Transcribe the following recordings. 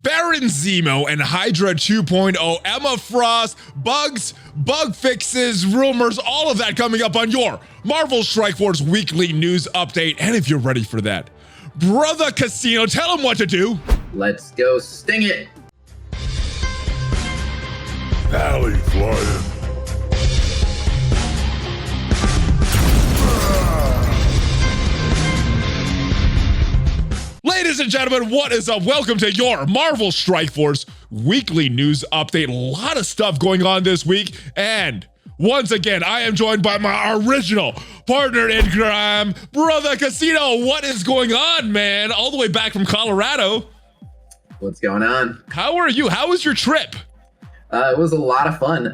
Baron Zemo and Hydra 2.0, Emma Frost, bugs, bug fixes, rumors, all of that coming up on your Marvel Strike Force weekly news update. And if you're ready for that, brother Khasino, tell him what to do. Let's go sting it. ValleyFlyin. Ladies and gentlemen, what is up? Welcome to your Marvel Strike Force weekly news update. A lot of stuff going on this week. And once again, I am joined by my original partner in crime, brother Khasino. What is going on, man? All the way back from Colorado. What's going on? How are you? How was your trip? It was a lot of fun.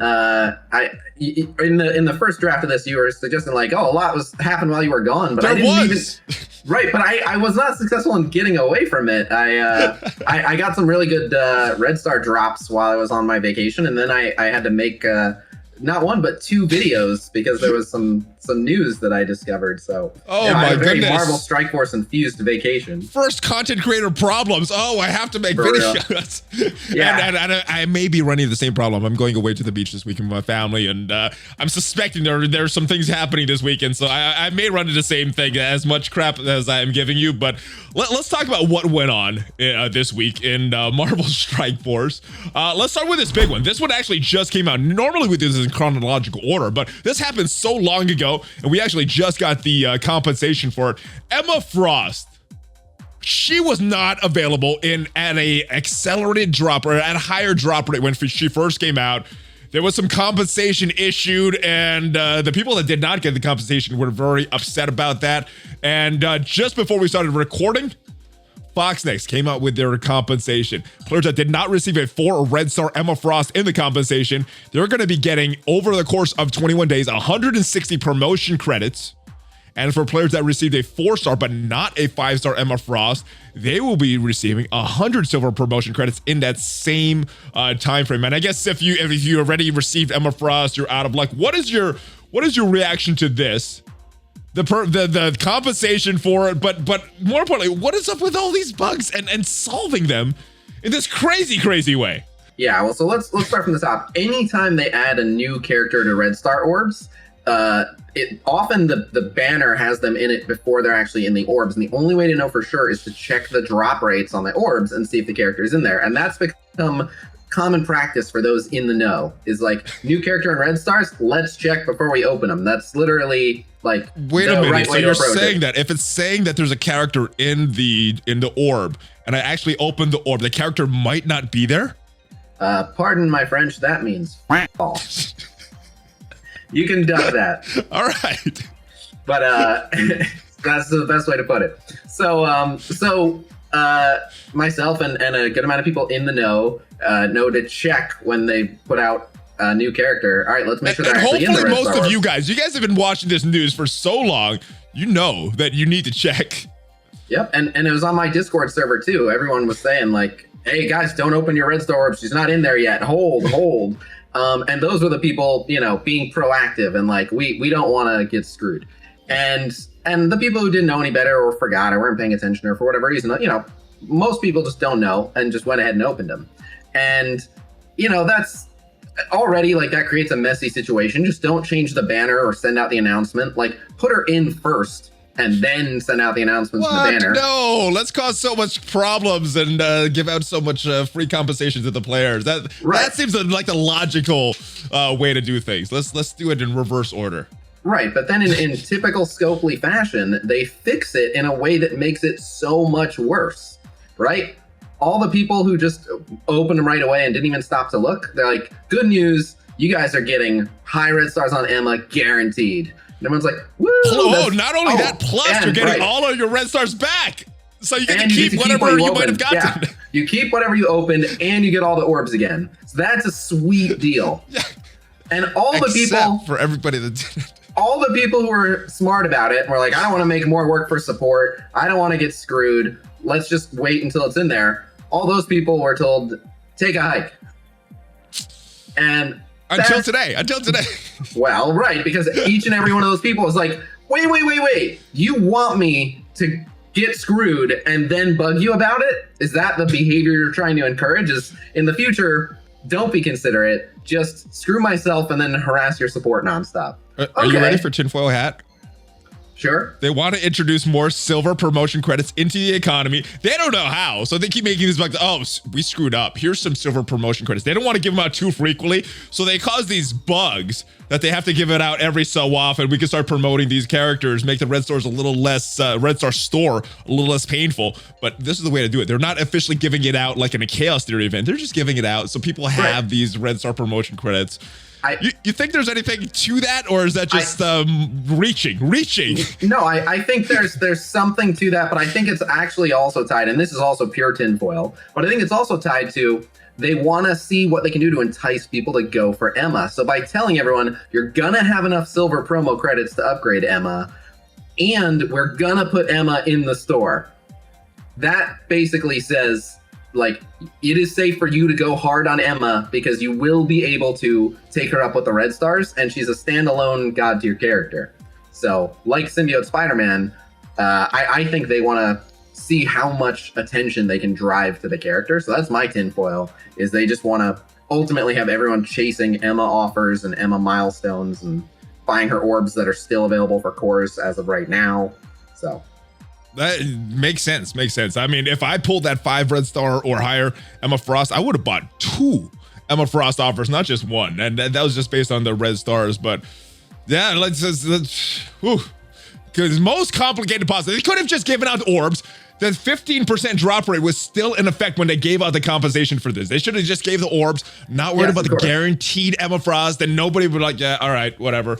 In the first draft of this, you were suggesting like, oh, a lot happened while you were gone, but There I didn't was. Right, but I was not successful in getting away from it. I got some really good Red Star drops while I was on my vacation, and then I had to make not one but two videos because there was some news that I discovered. So oh yeah, my I had a very goodness, Marvel Strike Force infused vacation. First content creator problems. Oh, I have to make For real. videos. Yeah. and I may be running the same problem. I'm going away to the beach this weekend with my family, and I'm suspecting there's some things happening this weekend, so I may run into the same thing, as much crap as I am giving you. But let's talk about what went on this week in Marvel Strike Force. Let's start with this big one. This one actually just came out. Normally we do this in chronological order, but this happened so long ago, and we actually just got the compensation for it. Emma Frost, she was not available at a accelerated drop or at a higher drop rate when she first came out. There was some compensation issued, and the people that did not get the compensation were very upset about that. And just before we started recording, Fox Next came out with their compensation. Players that did not receive a 4 or Red Star Emma Frost in the compensation, they're going to be getting, over the course of 21 days, 160 promotion credits. And for players that received a 4-star but not a 5-star Emma Frost, they will be receiving 100 silver promotion credits in that same time frame. And I guess if you already received Emma Frost, you're out of luck. What is your reaction to this? The compensation for it, but more importantly, what is up with all these bugs and solving them in this crazy way? Yeah, well, so let's start from the top. Anytime they add a new character to Red Star Orbs, often the banner has them in it before they're actually in the orbs, and the only way to know for sure is to check the drop rates on the orbs and see if the character is in there, and that's become common practice for those in the know. Is like, new character in Red Stars, let's check before we open them. That's literally like, wait a minute. Right, so you're saying that if it's saying that there's a character in the orb, and I actually opened the orb, the character might not be there? Pardon my French, that means false. You can duck that. All right. But that's the best way to put it. So myself and a good amount of people in the know to check when they put out a new character. All right, let's make sure they're actually in the Red Star. Hopefully most of you guys have been watching this news for so long, you know that you need to check. Yep, and it was on my Discord server too. Everyone was saying like, hey guys, don't open your Red Star Orbs. She's not in there yet. Hold. And those were the people, being proactive and like, we don't want to get screwed. And the people who didn't know any better or forgot or weren't paying attention or for whatever reason, most people just don't know and just went ahead and opened them. And, that's already like, that creates a messy situation. Just don't change the banner or send out the announcement. Like, put her in first and then send out the announcements in the banner. No, let's cause so much problems and give out so much free compensation to the players. That seems like the logical way to do things. Let's do it in reverse order. Right, but then in typical Scopely fashion, they fix it in a way that makes it so much worse, right? All the people who just opened them right away and didn't even stop to look, they're like, good news, you guys are getting high Red Stars on Emma guaranteed. And everyone's like, woo! Not only that, plus you're getting all of your Red Stars back. So you get to keep whatever you might have gotten. Yeah. You keep whatever you opened and you get all the orbs again. So that's a sweet deal. Yeah. And all the people, for everybody that did it. All the people who were smart about it were like, I don't want to make more work for support. I don't want to get screwed. Let's just wait until it's in there. All those people were told, take a hike. And until today. Well, right, because each and every one of those people was like, wait. You want me to get screwed and then bug you about it? Is that the behavior you're trying to encourage? Is in the future, don't be considerate. Just screw myself and then harass your support nonstop. Are you ready for tinfoil hat? Sure. They want to introduce more silver promotion credits into the economy. They don't know how, so they keep making these like, oh, we screwed up. Here's some silver promotion credits. They don't want to give them out too frequently, so they cause these bugs that they have to give it out every so often. We can start promoting these characters, make the Red Stars a little less, Red Star store a little less painful. But this is the way to do it. They're not officially giving it out like in a Chaos Theory event. They're just giving it out so people have these Red Star promotion credits. You think there's anything to that, or is that just reaching? No, I think there's something to that, but I think it's actually also tied, and this is also pure tinfoil, but I think it's also tied to they want to see what they can do to entice people to go for Emma. So by telling everyone, you're going to have enough silver promo credits to upgrade Emma, and we're going to put Emma in the store, that basically says, like, it is safe for you to go hard on Emma because you will be able to take her up with the Red Stars, and she's a standalone god tier character. So, like Symbiote Spider-Man, I think they want to see how much attention they can drive to the character. So that's my tinfoil, is they just want to ultimately have everyone chasing Emma offers and Emma milestones and buying her orbs that are still available for cores as of right now. So that makes sense. I mean, if I pulled that 5 Red Star or higher Emma Frost, I would have bought 2 Emma Frost offers, not just 1. And that was just based on the Red Stars. But yeah, let's because most complicated possible. They could have just given out orbs. The 15% drop rate was still in effect when they gave out the compensation for this. They should have just gave the orbs, not worried about the guaranteed Emma Frost, and nobody would like, yeah, all right, whatever.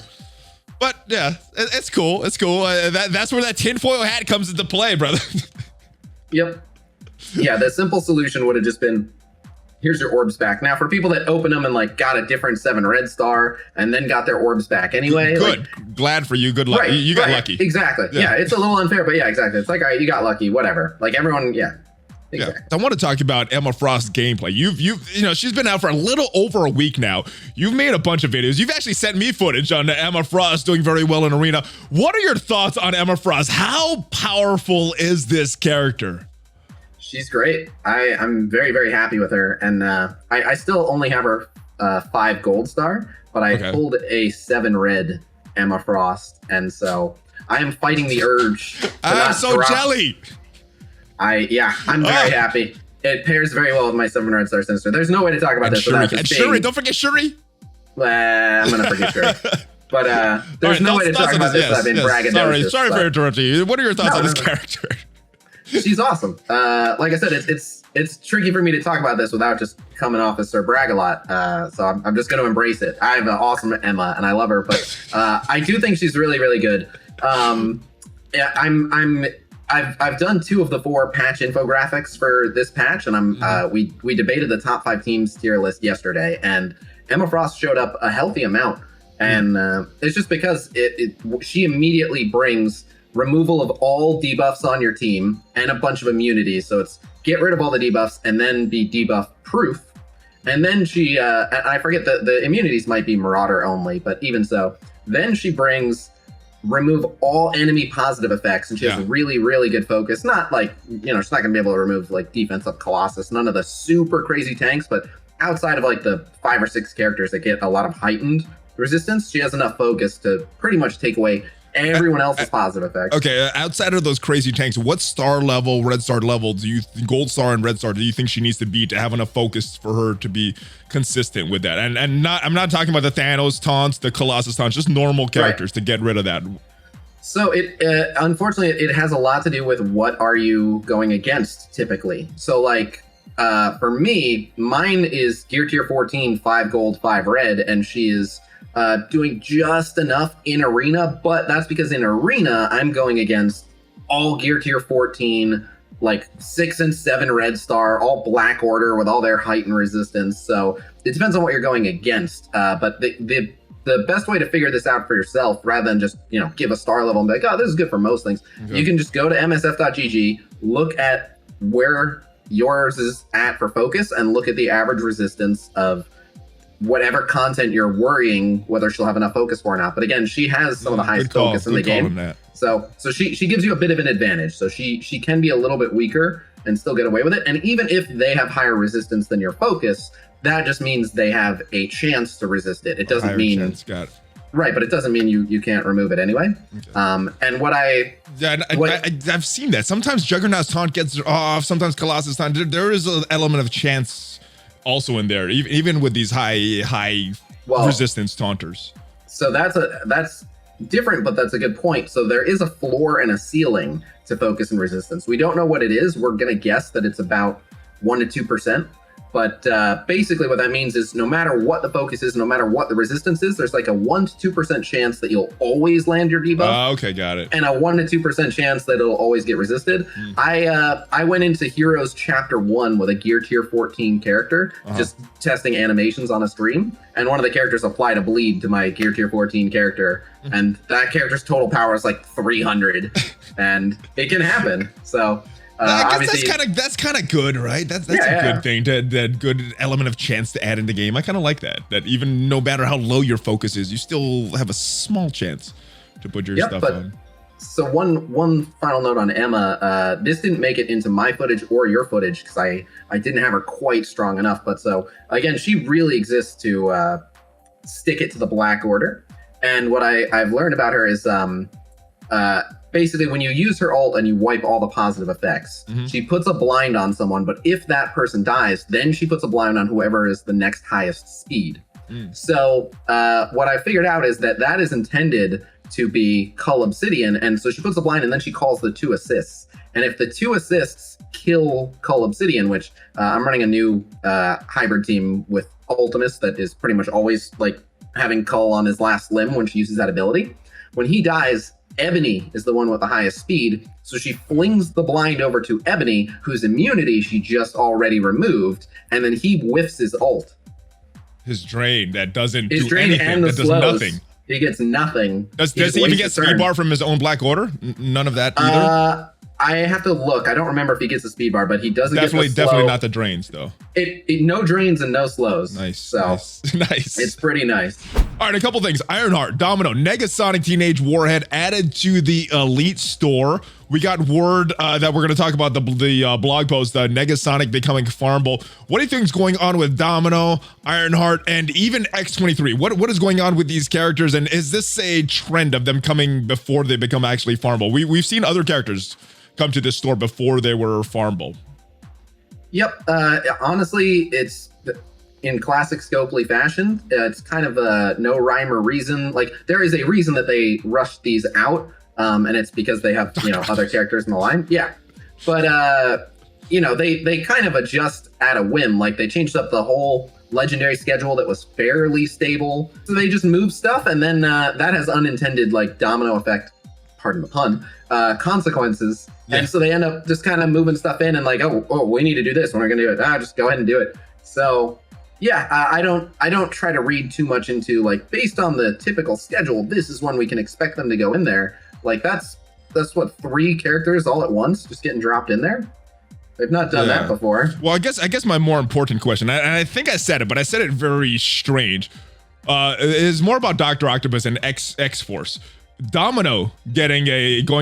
But yeah, it's cool. That's where that tinfoil hat comes into play, brother. Yep. Yeah, the simple solution would have just been, here's your orbs back. Now, for people that open them and like got a different 7 Red Star and then got their orbs back anyway. Good. Like, glad for you. Good luck. You got lucky. Exactly. Yeah, it's a little unfair, but yeah, exactly. It's like, all right, you got lucky, whatever. Like everyone, yeah. Exactly. Yeah, I want to talk about Emma Frost's gameplay. You know, she's been out for a little over a week now. You've made a bunch of videos. You've actually sent me footage on Emma Frost doing very well in Arena. What are your thoughts on Emma Frost? How powerful is this character? She's great. I'm very, very happy with her. And I still only have her 5 gold star, but I pulled a 7 red Emma Frost. And so I am fighting the urge. I'm so jelly. I'm very happy. It pairs very well with my 7 Red Star Sinister. There's no way to talk about this without just being... Shuri, don't forget Shuri. I'm going to forget Shuri. But there's no way to talk about this without being braggadocious. Sorry for interrupting you. What are your thoughts on this character? She's awesome. Like I said, it's tricky for me to talk about this without just coming off as Sir Brag-a-lot. So I'm just going to embrace it. I have an awesome Emma, and I love her. But I do think she's really, really good. I've done 2 of the 4 patch infographics for this patch, and we debated the top 5 teams tier list yesterday, and Emma Frost showed up a healthy amount, and it's just because she immediately brings removal of all debuffs on your team and a bunch of immunities. So it's get rid of all the debuffs and then be debuff proof. And then she, I forget the immunities might be Marauder only, but even so, then she brings remove all enemy positive effects, and she has really, really good focus. Not like, she's not gonna be able to remove like defense of Colossus, none of the super crazy tanks, but outside of like the 5 or 6 characters that get a lot of heightened resistance, she has enough focus to pretty much take away everyone else's positive effects. Okay, outside of those crazy tanks, what star level, Red Star level, Gold Star and Red Star, do you think she needs to be to have enough focus for her to be consistent with that? And I'm not talking about the Thanos taunts, the Colossus taunts, just normal characters to get rid of that. So it unfortunately it has a lot to do with what are you going against typically. So like for me, mine is Gear Tier 14, 5 gold, 5 red, and she is doing just enough in Arena, but that's because in Arena, I'm going against all Gear Tier 14, like 6 and 7 Red Star, all Black Order with all their heightened resistance. So it depends on what you're going against. But the best way to figure this out for yourself, rather than just, give a star level and be like, oh, this is good for most things. Okay. You can just go to msf.gg, look at where yours is at for focus, and look at the average resistance of whatever content you're worrying whether she'll have enough focus for or not. But again, she has some of the highest focus in the game. So she gives you a bit of an advantage. So she can be a little bit weaker and still get away with it. And even if they have higher resistance than your focus, that just means they have a chance to resist it. It doesn't mean right, but it doesn't mean you can't remove it anyway. Okay. And I've seen that. Sometimes Juggernaut's taunt gets off, sometimes Colossus taunt. There is an element of chance also in there, even with these high resistance taunters. So that's different, but that's a good point. So there is a floor and a ceiling to focus and resistance. We don't know what it is. We're gonna guess that it's about 1 to 2%. But basically what that means is no matter what the focus is, no matter what the resistance is, there's like a 1 to 2% chance that you'll always land your debuff. Okay, got it. And a 1 to 2% chance that it'll always get resisted. I went into Heroes Chapter 1 with a Gear Tier 14 character, just testing animations on a stream. And one of the characters applied a bleed to my Gear Tier 14 character. And that character's total power is like 300. And it can happen. So... I guess that's kind of good, right? That's a good thing, that good element of chance to add in the game. I kind of like that even no matter how low your focus is, you still have a small chance to put your stuff on. So one final note on Emma. This didn't make it into my footage or your footage because I didn't have her quite strong enough. But so again, she really exists to stick it to the Black Order. And what I've learned about her is basically, when you use her ult and you wipe all the positive effects, she puts a blind on someone, but if that person dies, then she puts a blind on whoever is the next highest speed. So what I figured out is that is intended to be Cull Obsidian, and so she puts a blind and then she calls the 2 assists. And if the 2 assists kill Cull Obsidian, which I'm running a new hybrid team with Ultimus that is pretty much always like having Cull on his last limb when she uses that ability. When he dies, Ebony is the one with the highest speed, so she flings the blind over to Ebony, whose immunity she just already removed, and then he whiffs his ult. His drain that doesn't his do drain anything. And the that does slows. Nothing. He gets nothing. Does he even get speed bar from his own Black Order? None of that either? I have to look. I don't remember if he gets a speed bar, but he doesn't get the slow. Definitely not the drains, though. It no drains and no slows. Nice. So nice. It's pretty nice. All right, a couple things. Ironheart, Domino, Negasonic Teenage Warhead added to the Elite Store. We got word that we're going to talk about the blog post, Negasonic becoming farmable. What do you think is going on with Domino, Ironheart, and even X23? What is going on with these characters, and is this a trend of them coming before they become actually farmable? We've seen other characters come to this store before they were farmable. Yep. Honestly, it's in classic Scopely fashion. It's kind of a no rhyme or reason. Like, there is a reason that they rushed these out, and it's because they have other characters in the line. Yeah, but they kind of adjust at a whim. Like, they changed up the whole legendary schedule that was fairly stable, so they just move stuff, and then that has unintended like domino effect. Pardon the pun. Consequences. Yeah. And so they end up just kind of moving stuff in and like, oh, we need to do this. We're going to do it. Just go ahead and do it. So yeah, I don't try to read too much into like, based on the typical schedule, this is when we can expect them to go in there. Like that's what, 3 characters all at once just getting dropped in there. They've not done that before. Well, I guess my more important question, and I think I said it, but I said it very strange, is more about Dr. Octopus and X-Force. Domino going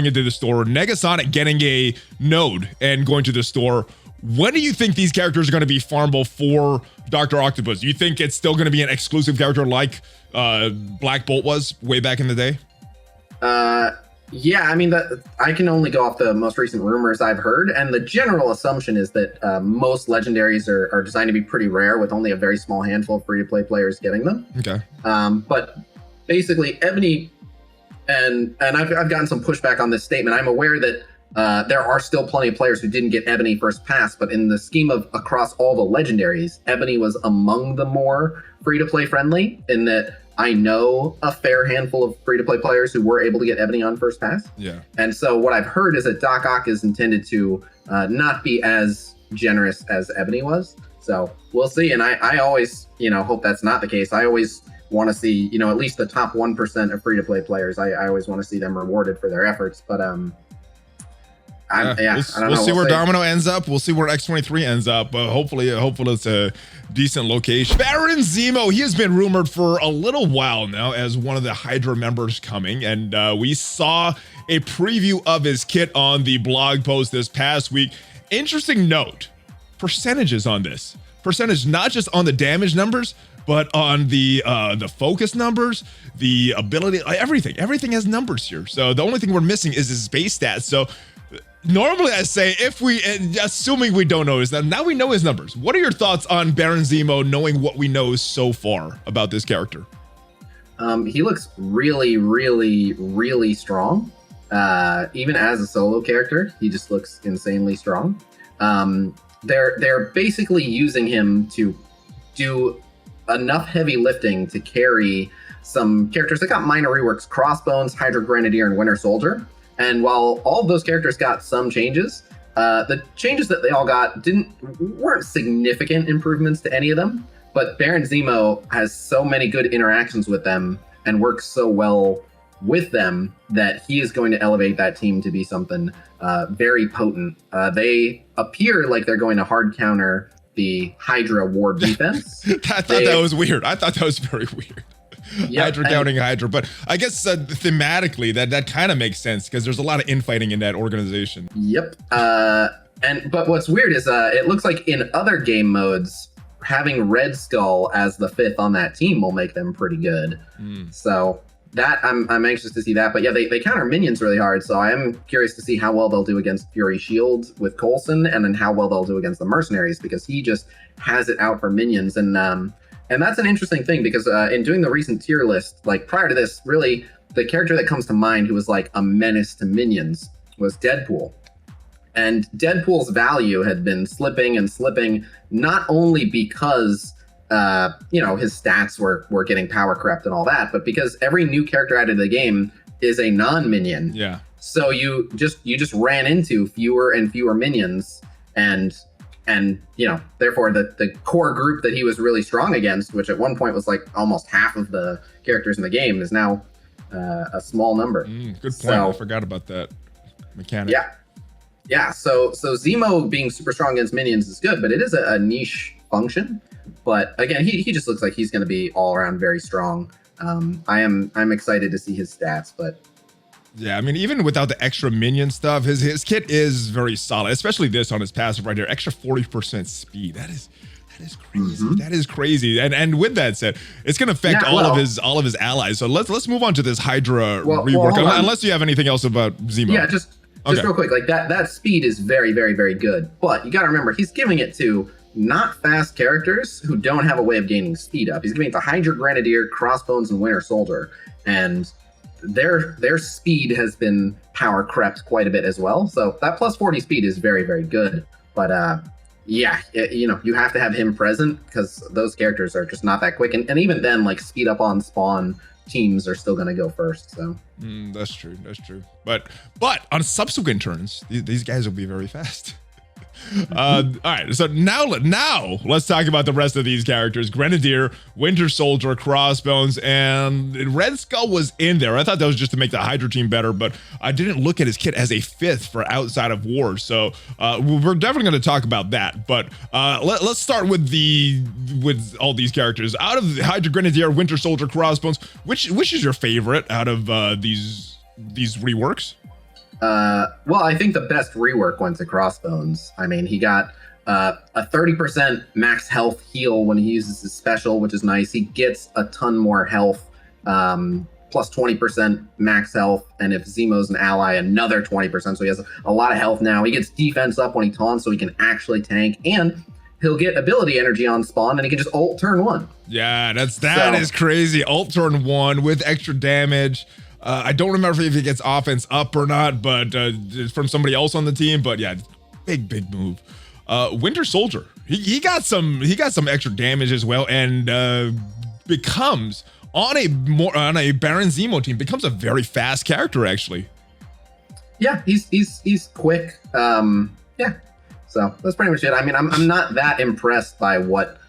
into the store, Negasonic getting a node and going to the store. When do you think these characters are going to be farmable for Dr. Octopus? Do you think it's still going to be an exclusive character like Black Bolt was way back in the day? Yeah, I mean, I can only go off the most recent rumors I've heard, and the general assumption is that most legendaries are designed to be pretty rare, with only a very small handful of free-to-play players getting them. Okay. But basically, Ebony, and I've gotten some pushback on this statement. I'm aware that there are still plenty of players who didn't get Ebony first pass, but in the scheme of across all the legendaries, Ebony was among the more free-to-play friendly, in that I know a fair handful of free-to-play players who were able to get Ebony on first pass. Yeah. And so what I've heard is that Doc Ock is intended to not be as generous as Ebony was. So we'll see. And I always, hope that's not the case. I always want to see, at least the top 1% of free-to-play players. I always want to see them rewarded for their efforts. But I don't know. We'll see where Domino ends up. We'll see where X-23 ends up. Hopefully it's a decent location. Baron Zemo, he has been rumored for a little while now as one of the Hydra members coming, and we saw a preview of his kit on the blog post this past week. Interesting note, percentages on this. Percentage not just on the damage numbers, but on the focus numbers, the ability, everything. Everything has numbers here. So the only thing we're missing is his base stats. So normally I say, assuming we don't know his, now we know his numbers. What are your thoughts on Baron Zemo, knowing what we know so far about this character? He looks really, really, really strong. Even as a solo character, he just looks insanely strong. They're basically using him to do enough heavy lifting to carry some characters that got minor reworks: Crossbones, Hydra Grenadier, and Winter Soldier. And while all of those characters got some changes, the changes that they all got weren't significant improvements to any of them. But Baron Zemo has so many good interactions with them and works so well with them that he is going to elevate that team to be something very potent. They appear like they're going to hard counter the Hydra War defense. I thought that was weird. I thought that was very weird. Yep, Hydra counting Hydra, but I guess thematically that kind of makes sense because there's a lot of infighting in that organization. Yep. But what's weird is it looks like in other game modes, having Red Skull as the 5th on that team will make them pretty good. So that I'm anxious to see that. But yeah, they counter minions really hard, so I am curious to see how well they'll do against Fury Shield with Coulson, and then how well they'll do against the mercenaries, because he just has it out for minions. And that's an interesting thing, because in doing the recent tier list, like prior to this, really the character that comes to mind who was like a menace to minions was Deadpool. And Deadpool's value had been slipping and slipping, not only because his stats were getting power crept and all that, but because every new character added to the game is a non-minion. Yeah. So you just ran into fewer and fewer minions, and therefore the core group that he was really strong against, which at one point was like almost half of the characters in the game, is now a small number. Good point. So, I forgot about that mechanic. Yeah. So Zemo being super strong against minions is good, but it is a niche function. But again, he just looks like he's going to be all around very strong. I'm excited to see his stats, but. Yeah, I mean, even without the extra minion stuff, his kit is very solid, especially this on his passive right here. Extra 40% speed. That is crazy. Mm-hmm. That is crazy. And with that said, it's going to affect all of his allies. So let's move on to this Hydra rework. Unless you have anything else about Zemo. Yeah, just real quick. Like that speed is very, very, very good. But you got to remember, he's giving it to not fast characters who don't have a way of gaining speed up. He's giving it to Hydra Grenadier, Crossbones, and Winter Soldier, and their speed has been power crept quite a bit as well. So that plus 40 speed is very, very good. But you have to have him present, because those characters are just not that quick. And even then, like speed up on spawn teams are still going to go first. So that's true. But on subsequent turns, these guys will be very fast. All right, so now let's talk about the rest of these characters. Grenadier, Winter Soldier, Crossbones, and Red Skull was in there. I thought that was just to make the Hydra team better, but I didn't look at his kit as a 5th for outside of war. So we're definitely going to talk about that. But let's start with all these characters. Out of the Hydra Grenadier, Winter Soldier, Crossbones, which is your favorite out of these reworks? Well, I think the best rework went to Crossbones. I mean, he got a 30% max health heal when he uses his special, which is nice. He gets a ton more health, plus 20% max health. And if Zemo's an ally, another 20%. So he has a lot of health now. He gets defense up when he taunts, so he can actually tank. And he'll get ability energy on spawn, and he can just ult turn 1. Yeah, that is crazy. Ult turn 1 with extra damage. I don't remember if he gets offense up or not, but from somebody else on the team. But yeah, big move. Winter Soldier, he got some extra damage as well, and becomes on a Baron Zemo team becomes a very fast character actually. Yeah, he's quick. Yeah, so that's pretty much it. I mean, I'm not that impressed by what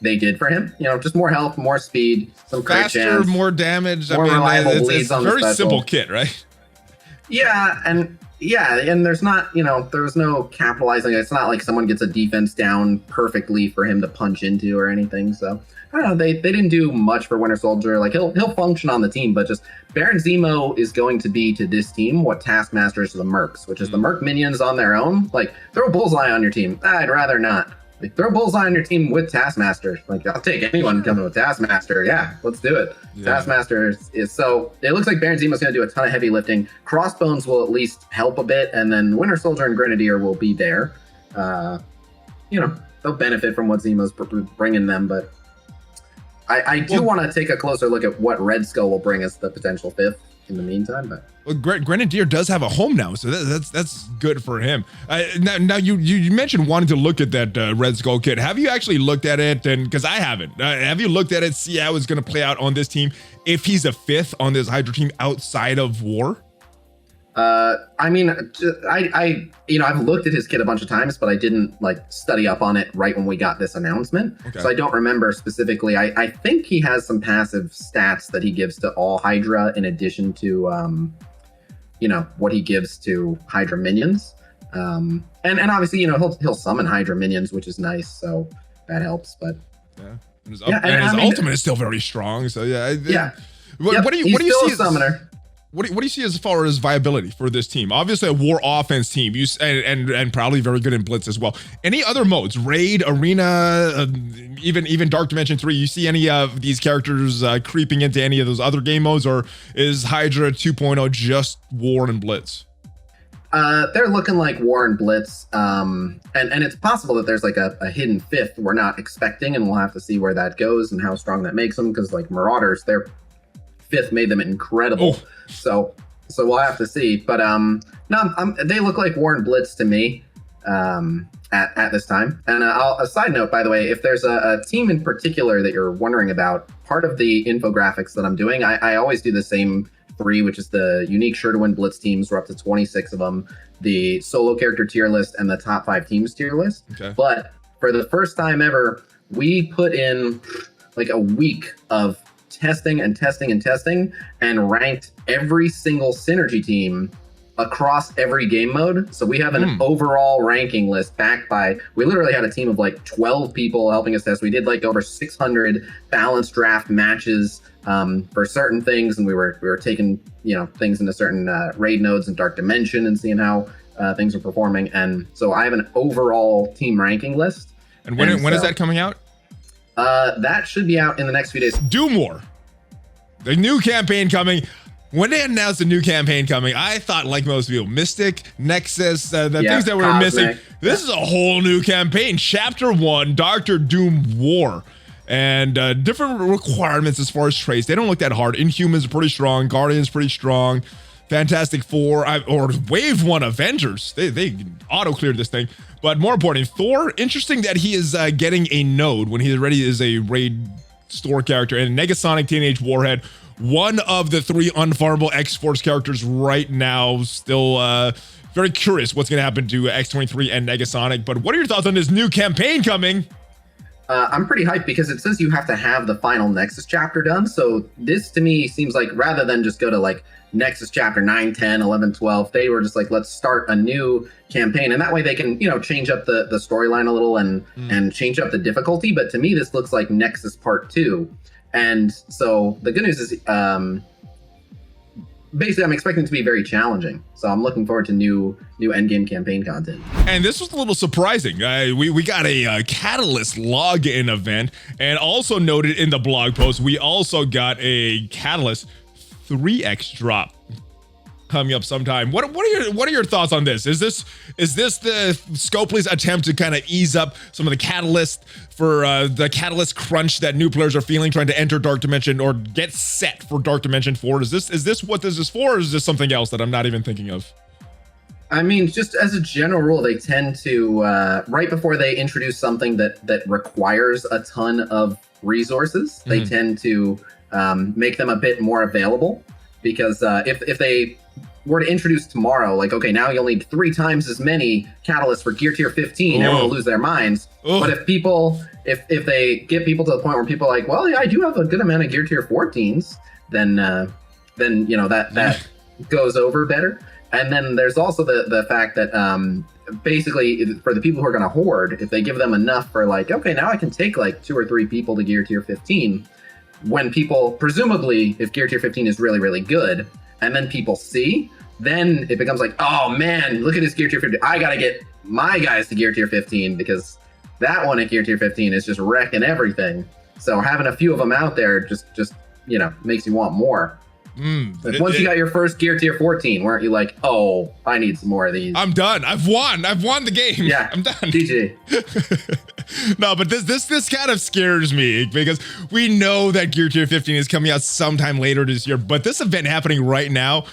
they did for him. Just more health, more speed, some crit faster, chance, more damage. More reliable it's a very simple kit, right? Yeah, and Yeah, and there's not, there's no capitalizing. It's not like someone gets a defense down perfectly for him to punch into or anything. So I don't know. They didn't do much for Winter Soldier. Like he'll function on the team, but just Baron Zemo is going to be to this team what Taskmaster is to the Mercs, which is the Merc minions on their own. Like throw Bullseye on your team. I'd rather not. Like, throw Bullseye on your team with Taskmaster. Like, I'll take anyone coming with Taskmaster. Yeah, let's do it. Yeah. Taskmaster is so. It looks like Baron Zemo's going to do a ton of heavy lifting. Crossbones will at least help a bit, and then Winter Soldier and Grenadier will be there. They'll benefit from what Zemo's bringing them, but I do want to take a closer look at what Red Skull will bring as the potential fifth in the meantime, but. Well, Grenadier does have a home now, so that's good for him. Now you mentioned wanting to look at that Red Skull kit. Have you actually looked at it? And because I haven't, have you looked at it? See how it's going to play out on this team if he's a fifth on this Hydra team outside of War? I mean, I've looked at his kit a bunch of times, but I didn't study up on it right when we got this announcement. Okay. So I don't remember specifically. I think he has some passive stats that he gives to all Hydra in addition to, what he gives to Hydra minions. And obviously, he'll summon Hydra minions, which is nice. So that helps, but yeah. And his ultimate is still very strong. So yeah. What do you see? Summoner. What do you see as far as viability for this team? Obviously, a war offense team, and probably very good in Blitz as well. Any other modes? Raid, Arena, even Dark Dimension 3. You see any of these characters creeping into any of those other game modes, or is Hydra 2.0 just War and Blitz? They're looking like War and Blitz, and it's possible that there's a hidden fifth we're not expecting, and we'll have to see where that goes and how strong that makes them. Because Marauders, their fifth made them incredible. Oh. So we'll have to see, but they look like War and Blitz to me at this time. And a side note, by the way, if there's a team in particular that you're wondering about, part of the infographics that I'm doing, I always do the same 3, which is the unique sure to win Blitz teams. We're up to 26 of them, the solo character tier list, and the top 5 teams tier list. Okay. But for the first time ever, we put in a week of testing and ranked every single synergy team across every game mode. So we have an overall ranking list backed by, we literally had a team of 12 people helping us test. We did over 600 balanced draft matches for certain things, and we were taking things into certain raid nodes and Dark Dimension and seeing how things are performing. And so I have an overall team ranking list. And when is that coming out? That should be out in the next few days. Do more. The new campaign coming. When they announced the new campaign coming, I thought, like most people, Mystic, Nexus, the things that were missing. This is a whole new campaign. Chapter 1, Dr. Doom War. And different requirements as far as traits. They don't look that hard. Inhumans are pretty strong. Guardians pretty strong. Fantastic Four, or Wave 1 Avengers. They auto-cleared this thing. But more important, Thor, interesting that he is getting a node when he already is a raid store character. And Negasonic Teenage Warhead, one of the 3 unfarmable X-Force characters right now. Still very curious what's going to happen to X-23 and Negasonic. But what are your thoughts on this new campaign coming? I'm pretty hyped because it says you have to have the final Nexus chapter done. So this to me seems like rather than just go to Nexus chapter 9, 10, 11, 12, they were just let's start a new campaign. And that way they can, change up the storyline a little and change up the difficulty. But to me, this looks like Nexus Part 2. And so the good news is basically I'm expecting it to be very challenging. So I'm looking forward to new endgame campaign content. And this was a little surprising. We got a Catalyst login event, and also noted in the blog post, we also got a Catalyst 3x drop coming up sometime. What are your thoughts on this? Is this the Scopely's attempt to kind of ease up some of the catalyst for the catalyst crunch that new players are feeling, trying to enter Dark Dimension or get set for Dark Dimension 4? Is this what this is for, or is this something else that I'm not even thinking of? I mean, just as a general rule, they tend to right before they introduce something that requires a ton of resources, they tend to make them a bit more available, because if they were to introduce tomorrow, okay, now you only need 3 times as many catalysts for gear tier 15, everyone will lose their minds. But if they get people to the point where people are like, well, yeah, I do have a good amount of gear tier 14s, then that goes over better. And then there's also the fact that basically for the people who are going to hoard, if they give them enough for like, okay, now I can take like 2 or 3 people to gear tier 15, when people, presumably if gear tier 15 is really, really good, and then people see, then it becomes like, oh man, look at his gear tier 15. I got to get my guys to gear tier 15 because that one at gear tier 15 is just wrecking everything. So having a few of them out there just makes you want more. Like once you got your first gear tier 14, weren't you like, oh, I need some more of these? I'm done. I've won the game. Yeah, I'm done. GG. No, but this kind of scares me because we know that gear tier 15 is coming out sometime later this year, but this event happening right now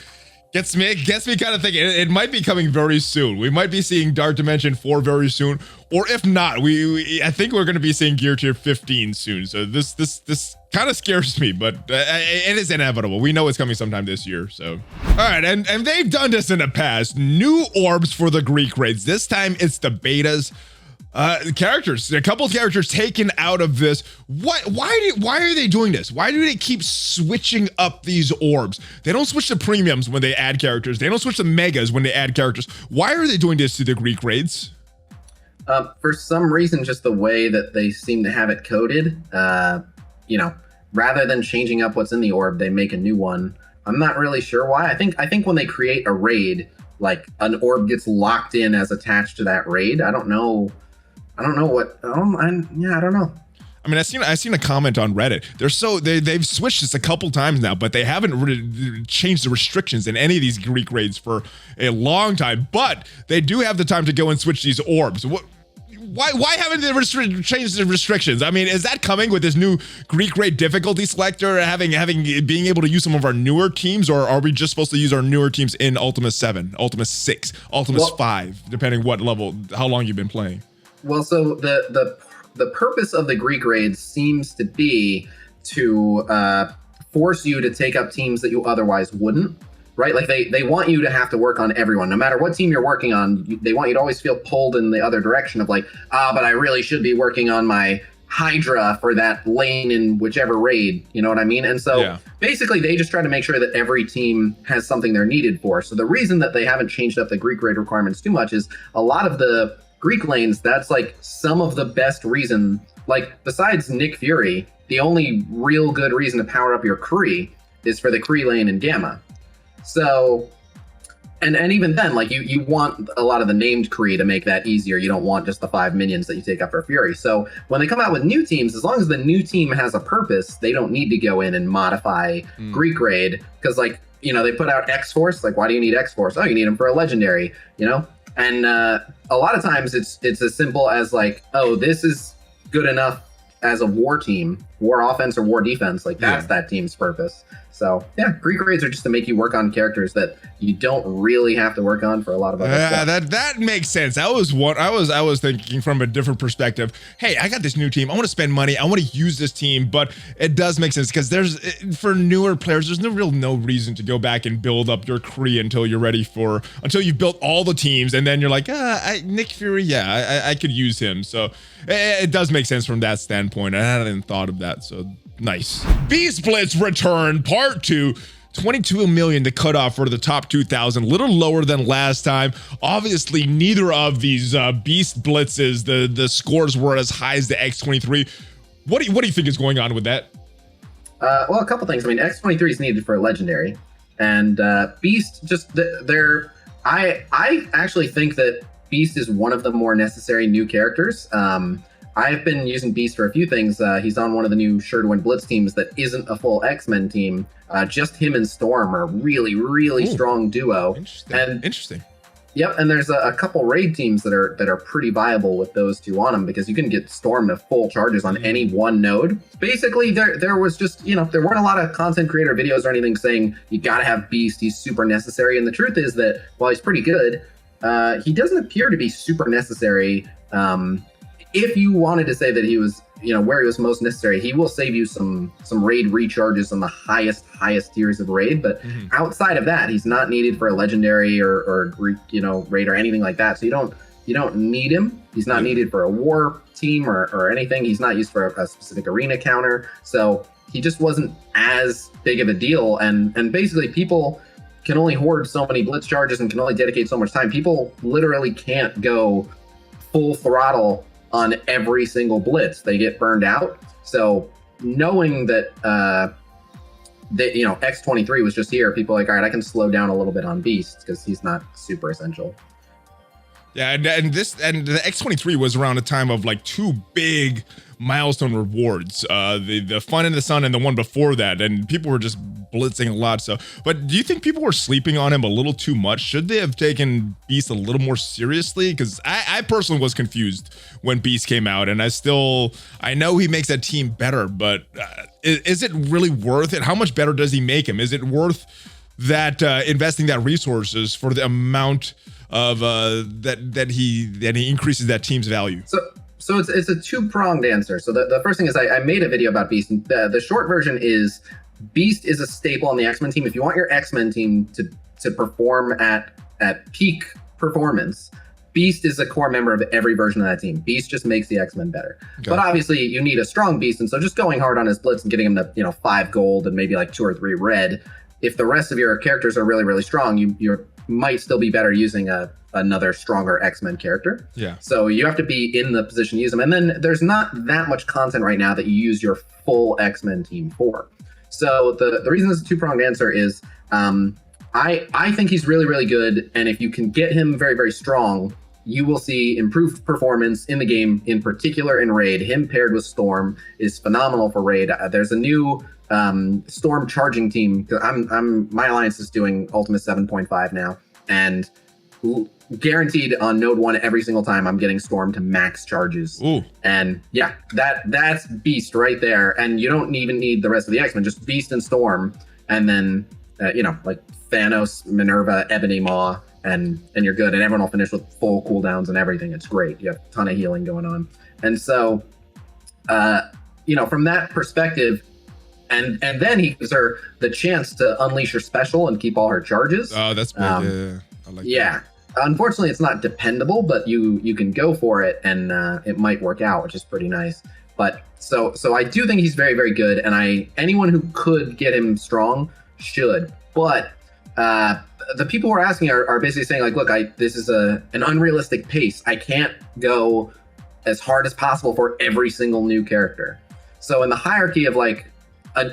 gets me kind of thinking it might be coming very soon. We might be seeing Dark Dimension 4 very soon, or if not, I think we're going to be seeing gear tier 15 soon. So this kind of scares me, but it is inevitable. We know it's coming sometime this year. So all right, and they've done this in the past. New orbs for the Greek raids. This time it's the betas. Characters, a couple of characters taken out of this. Why are they doing this? Why do they keep switching up these orbs? They don't switch the premiums when they add characters. They don't switch the megas when they add characters. Why are they doing this to the Greek raids? For some reason, just the way that they seem to have it coded, rather than changing up what's in the orb, they make a new one. I'm not really sure why. I think when they create a raid, like an orb gets locked in as attached to that raid. I don't know what. I don't know. I mean, I've seen a comment on Reddit. They've switched this a couple times now, but they haven't really changed the restrictions in any of these Greek raids for a long time. But they do have the time to go and switch these orbs. Why haven't they changed the restrictions? I mean, is that coming with this new Greek raid difficulty selector, being able to use some of our newer teams, or are we just supposed to use our newer teams in Ultima 7, Ultima 6, Ultima 5, depending what level, how long you've been playing? Well, so the purpose of the Greek raids seems to be to force you to take up teams that you otherwise wouldn't, right? Like they want you to have to work on everyone, no matter what team you're working on. They want you to always feel pulled in the other direction of like, but I really should be working on my Hydra for that lane in whichever raid, you know what I mean? And so basically they just try to make sure that every team has something they're needed for. So the reason that they haven't changed up the Greek raid requirements too much is a lot of the Greek lanes, that's like some of the best reason, like besides Nick Fury, the only real good reason to power up your Kree is for the Kree lane in Gamma. So, and even then, like you want a lot of the named Kree to make that easier. You don't want just the 5 minions that you take up for Fury. So when they come out with new teams, as long as the new team has a purpose, they don't need to go in and modify Greek raid. Because like, they put out X-Force, like why do you need X-Force? Oh, you need them for a legendary, And a lot of times it's as simple as like, oh, this is good enough as a war team, war offense or war defense. Like that's that team's purpose. So yeah, Greek raids are just to make you work on characters that you don't really have to work on for a lot of other stuff. That makes sense. I was thinking from a different perspective. Hey, I got this new team. I want to spend money. I want to use this team, but it does make sense because for newer players, there's no reason to go back and build up your Kree until you've built all the teams, and then you're like, Nick Fury, I could use him. So it does make sense from that standpoint. I hadn't thought of that. So nice. Beast Blitz return part 2. 22 million to cut off for the top 2,000, a little lower than last time. Obviously, neither of these Beast Blitzes, the scores were as high as the X23. What do you think is going on with that? Well, a couple things. I mean, X23 is needed for a legendary, and Beast I actually think that Beast is one of the more necessary new characters. I've been using Beast for a few things. He's on one of the new Sure to Win Blitz teams that isn't a full X-Men team. Just him and Storm are a really, really strong duo. Interesting. Yep, and there's a couple raid teams that are pretty viable with those two on them because you can get Storm to full charges on any one node. Basically, there was just, there weren't a lot of content creator videos or anything saying you gotta have Beast, he's super necessary. And the truth is that while he's pretty good, he doesn't appear to be super necessary. If you wanted to say that he was, where he was most necessary, he will save you some raid recharges on the highest tiers of raid. But outside of that, he's not needed for a legendary or Greek, raid or anything like that. So you don't need him. He's not needed for a war team or anything. He's not used for a specific arena counter. So he just wasn't as big of a deal. And basically people can only hoard so many blitz charges and can only dedicate so much time. People literally can't go full throttle on every single blitz. They get burned out. So knowing that X23 was just here, people are like, all right, I can slow down a little bit on Beast because he's not super essential. Yeah, and the X23 was around a time of like 2 big milestone rewards, the Fun in the Sun and the one before that, and people were just blitzing a lot. So, but do you think people were sleeping on him a little too much? Should they have taken Beast a little more seriously? Because I personally was confused when Beast came out, and I know he makes that team better, but is it really worth it? How much better does he make him? Is it worth that investing that resources for the amount of that he increases that team's value? So it's a 2-pronged answer. So the first thing is I made a video about Beast. And the short version is Beast is a staple on the X-Men team. If you want your X-Men team to perform at peak performance, Beast is a core member of every version of that team. Beast just makes the X-Men better. Okay. But obviously you need a strong Beast, and so just going hard on his blitz and getting him to 5 gold and maybe like 2 or 3 red. If the rest of your characters are really, really strong, you might still be better using another stronger X-Men character. Yeah. So you have to be in the position to use them. And then there's not that much content right now that you use your full X-Men team for. So the reason this is a 2-pronged answer is I think he's really, really good. And if you can get him very, very strong, you will see improved performance in the game, in particular in Raid. Him paired with Storm is phenomenal for Raid. There's a new Storm charging team. My alliance is doing Ultimate 7.5 now, and guaranteed on node 1 every single time I'm getting Storm to max charges. Ooh. And yeah, that's Beast right there. And you don't even need the rest of the X-Men, just Beast and Storm, and then like Thanos, Minerva, Ebony Maw, and you're good, and everyone will finish with full cooldowns and everything. It's great. You have a ton of healing going on. And so from that perspective, and then he gives her the chance to unleash her special and keep all her charges. Oh, that's big. Yeah. I like that. Unfortunately, it's not dependable, but you can go for it, and it might work out, which is pretty nice. But so I do think he's very, very good, and anyone who could get him strong should. But the people who are asking are basically saying, like, look, this is an unrealistic pace. I can't go as hard as possible for every single new character. So in the hierarchy of like,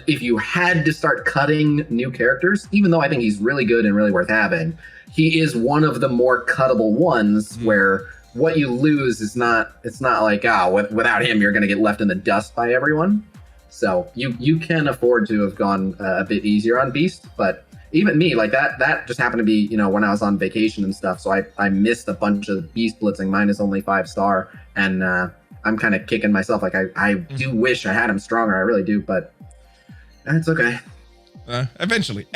if you had to start cutting new characters, even though I think he's really good and really worth having, he is one of the more cuttable ones where what you lose is it's not like, without him, you're going to get left in the dust by everyone. So you can afford to have gone a bit easier on Beast, but even me, like that just happened to be, when I was on vacation and stuff. So I missed a bunch of Beast blitzing. Mine is only 5-star, and I'm kind of kicking myself. Like I do wish I had him stronger. I really do, but it's okay. Eventually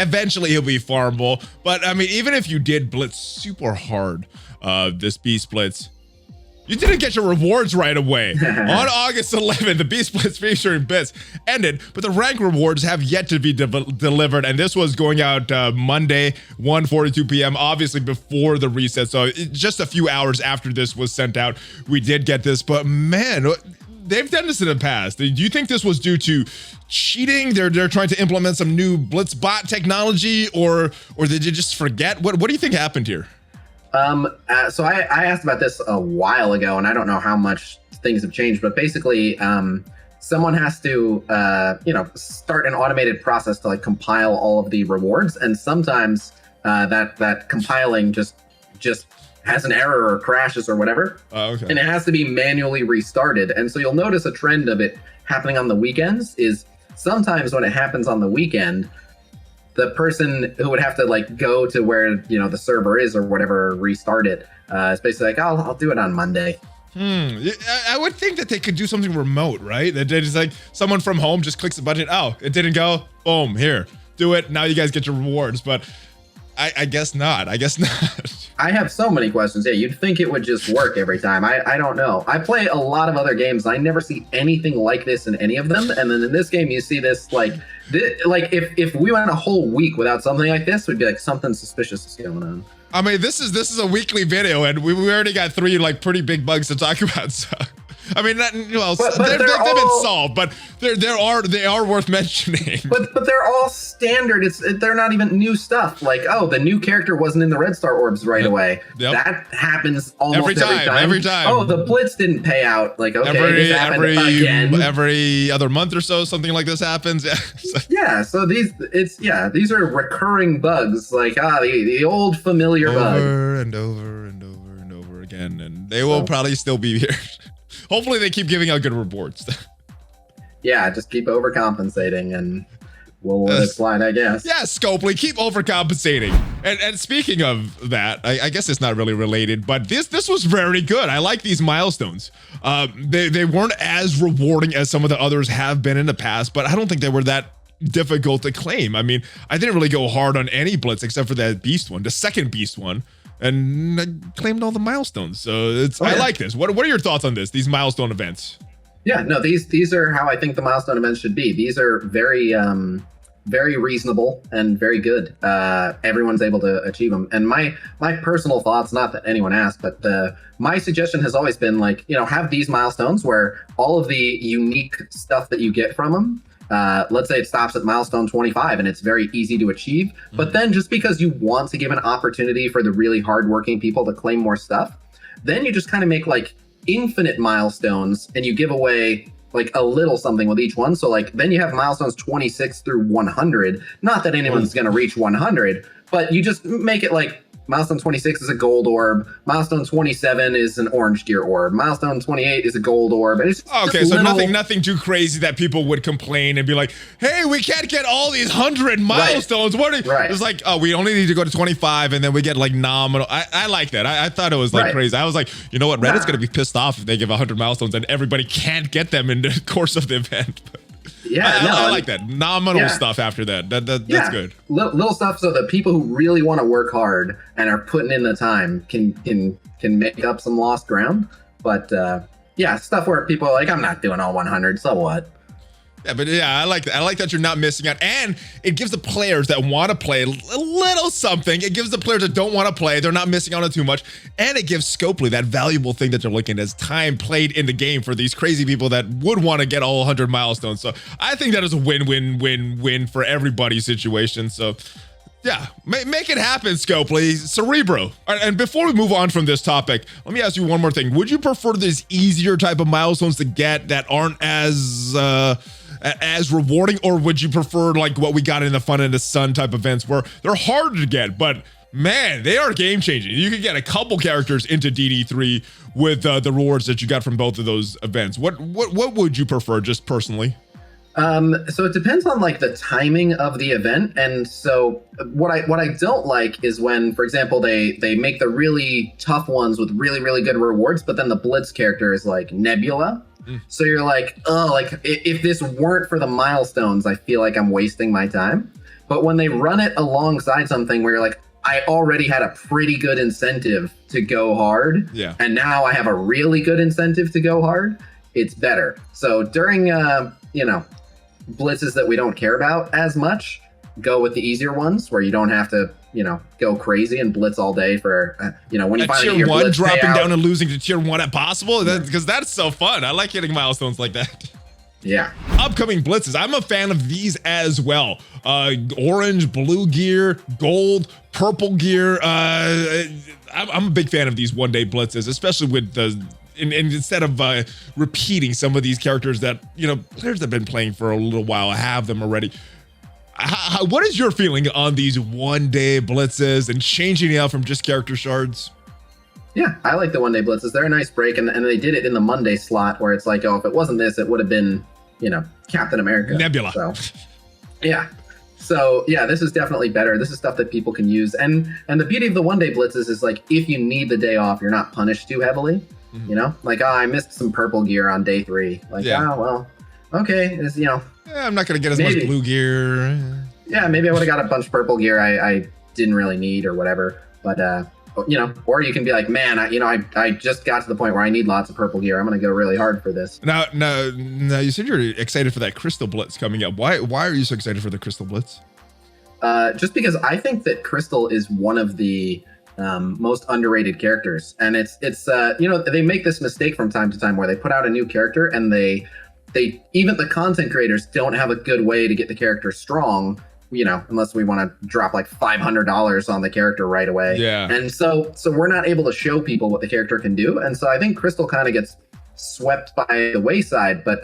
he'll be farmable. But I mean, even if you did blitz super hard, this Beast blitz, you didn't get your rewards right away. On August 11th, the Beast Blitz featuring Blitz ended, but the rank rewards have yet to be delivered, and this was going out Monday, 1:42 p.m., obviously before the reset, so just a few hours after this was sent out, we did get this, but man, they've done this in the past. Do you think this was due to cheating? They're trying to implement some new Blitz bot technology, or did you just forget? What do you think happened here? So I asked about this a while ago, and I don't know how much things have changed, but basically, someone has to, start an automated process to like compile all of the rewards, and sometimes that compiling just has an error or crashes or whatever, okay. And it has to be manually restarted. And so you'll notice a trend of it happening on the weekends is sometimes when it happens on the weekend, the person who would have to like go to where the server is or whatever, restart it, is basically like, I'll do it on Monday. I would think that they could do something remote, right? That they just like someone from home just clicks the button. Oh, it didn't go. Boom, here, do it. Now you guys get your rewards. But I guess not. I have so many questions. Yeah, you'd think it would just work every time. I don't know. I play a lot of other games. I never see anything like this in any of them. And then in this game, you see this if we went a whole week without something like this, we'd be like, something suspicious is going on. I mean, this is a weekly video, and we already got 3 like pretty big bugs to talk about. So I mean, well, But they've been all- solved, but they are worth mentioning. But they're all standard. They're not even new stuff. Like, oh, the new character wasn't in the Red Star Orbs right away. Yep. That happens almost Every time. Oh, the Blitz didn't pay out. Like, okay, this happened again. Every other month or so, something like this happens. Yeah, so these are recurring bugs. Like, the old familiar bug. Over and over and over and over again, and they will probably still be here. Hopefully, they keep giving out good rewards. Yeah, just keep overcompensating and we'll let it slide, I guess. Yeah, Scopely, keep overcompensating. And speaking of that, I guess it's not really related, but this was very good. I like these milestones. They weren't as rewarding as some of the others have been in the past, but I don't think they were that difficult to claim. I mean, I didn't really go hard on any Blitz except for that Beast one, the second Beast one, and I claimed all the milestones. So I like this. What are your thoughts on this? These milestone events? Yeah, no, these are how I think the milestone events should be. These are very very reasonable and very good. Everyone's able to achieve them. And my personal thoughts, not that anyone asked, but my suggestion has always been like, have these milestones where all of the unique stuff that you get from them, let's say it stops at milestone 25 and it's very easy to achieve. But then just because you want to give an opportunity for the really hardworking people to claim more stuff, then you just kind of make like infinite milestones and you give away like a little something with each one. So like then you have milestones 26 through 100. Not that anyone's going to reach 100, but you just make it like milestone 26 is a gold orb. Milestone 27 is an orange gear orb. Milestone 28 is a gold orb. And it's okay, so nothing too crazy that people would complain and be like, hey, we can't get all these 100 milestones. Right. What are you? Right. It's like, oh, we only need to go to 25 and then we get like nominal. I like that. I thought it was like crazy. I was like, you know what? Reddit's going to be pissed off if they give 100 milestones and everybody can't get them in the course of the event. Yeah, I like that. Nominal stuff after that. That's good. Little stuff so that people who really want to work hard and are putting in the time can make up some lost ground. But stuff where people are like, I'm not doing all 100, so what? Yeah, but I like that. I like that you're not missing out. And it gives the players that want to play a little something. It gives the players that don't want to play, they're not missing out on too much. And it gives Scopely that valuable thing that they're looking at as time played in the game for these crazy people that would want to get all 100 milestones. So I think that is a win-win-win-win for everybody's situation. So yeah, make it happen, Scopely. Cerebro. All right, and before we move on from this topic, let me ask you one more thing. Would you prefer these easier type of milestones to get that aren't as rewarding, or would you prefer like what we got in the Fun in the Sun type events where they're harder to get, but man, they are game changing? You can get a couple characters into DD3 with the rewards that you got from both of those events. What would you prefer, just personally? So it depends on like the timing of the event. And so what I don't like is when, for example, they make the really tough ones with really, really good rewards, but then the Blitz character is like Nebula. So you're like, oh, like if this weren't for the milestones, I feel like I'm wasting my time. But when they run it alongside something where you're like, I already had a pretty good incentive to go hard. Yeah. And now I have a really good incentive to go hard. It's better. So during, blitzes that we don't care about as much, go with the easier ones where you don't have to, go crazy and blitz all day for, when you finally tier 1 dropping down and losing to tier 1 at possible, because that's so fun. I like hitting milestones like that. Yeah. Upcoming blitzes. I'm a fan of these as well. Orange, blue gear, gold, purple gear. I'm a big fan of these one-day blitzes, especially with the and instead of repeating some of these characters that players have been playing for a little while, have them already. What is your feeling on these one-day blitzes and changing it out from just character shards? Yeah, I like the one-day blitzes. They're a nice break, and they did it in the Monday slot where it's like, oh, if it wasn't this, it would have been, Captain America. Nebula. So, yeah. So yeah, this is definitely better. This is stuff that people can use, and the beauty of the one-day blitzes is like if you need the day off, you're not punished too heavily. Like, oh, I missed some purple gear on day 3. Like, oh, well, okay. It's, yeah, I'm not going to get as much blue gear. Yeah, maybe I would have got a bunch of purple gear I didn't really need or whatever. But, or you can be like, man, I just got to the point where I need lots of purple gear. I'm going to go really hard for this. Now, you said you're excited for that Crystal Blitz coming up. Why are you so excited for the Crystal Blitz? Just because I think that Crystal is one of the most underrated characters. And it's you know, they make this mistake from time to time where they put out a new character and they even the content creators don't have a good way to get the character strong, you know, unless we want to drop like $500 on the character right away. Yeah. And so we're not able to show people what the character can do. And so I think Crystal kind of gets swept by the wayside. But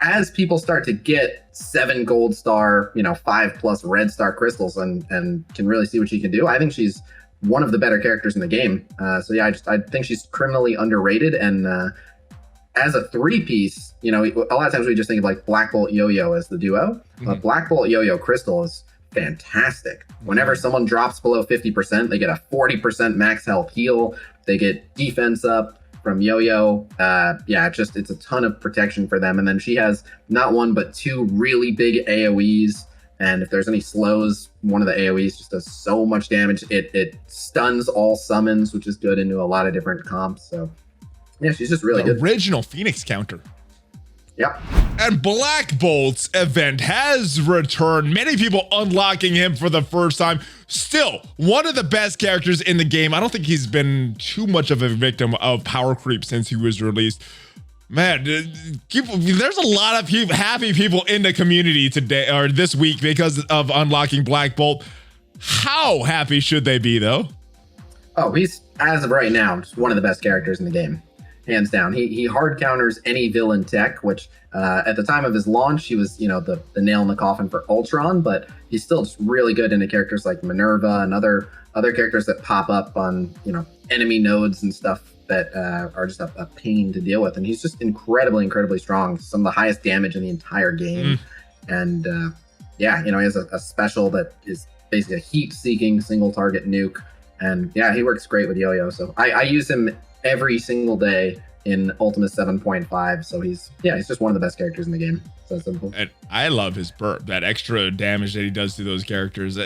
as people start to get 7 gold star, you know, 5+ red star crystals and can really see what she can do, I think she's one of the better characters in the game. So yeah, I think she's criminally underrated. And as a 3-piece, you know, a lot of times we just think of like Black Bolt Yo-Yo as the duo, but Black Bolt Yo-Yo Crystal is fantastic. Whenever someone drops below 50%, they get a 40% max health heal. They get defense up from Yo-Yo. Yeah, it's a ton of protection for them. And then she has not 1, but 2 really big AoEs. And if there's any slows, one of the AoEs just does so much damage. It stuns all summons, which is good into a lot of different comps. So yeah, she's just really good. Original Phoenix counter. Yep. And Black Bolt's event has returned. Many people unlocking him for the first time. Still, one of the best characters in the game. I don't think he's been too much of a victim of power creep since he was released. Man, there's a lot of happy people in the community today or this week because of unlocking Black Bolt. How happy should they be, though? Oh, he's, as of right now, just one of the best characters in the game. Hands down. He hard counters any villain tech, which at the time of his launch, he was, you know, the nail in the coffin for Ultron, but he's still just really good into characters like Minerva and other characters that pop up on, you know, enemy nodes and stuff that are just a pain to deal with. And he's just incredibly strong. Some of the highest damage in the entire game. And yeah, you know, he has a special that is basically a heat-seeking single target nuke. And yeah, he works great with Yo-Yo. So I use him every single day in Ultimate 7.5. So he's just one of the best characters in the game. So simple. And I love his burp, that extra damage that he does to those characters.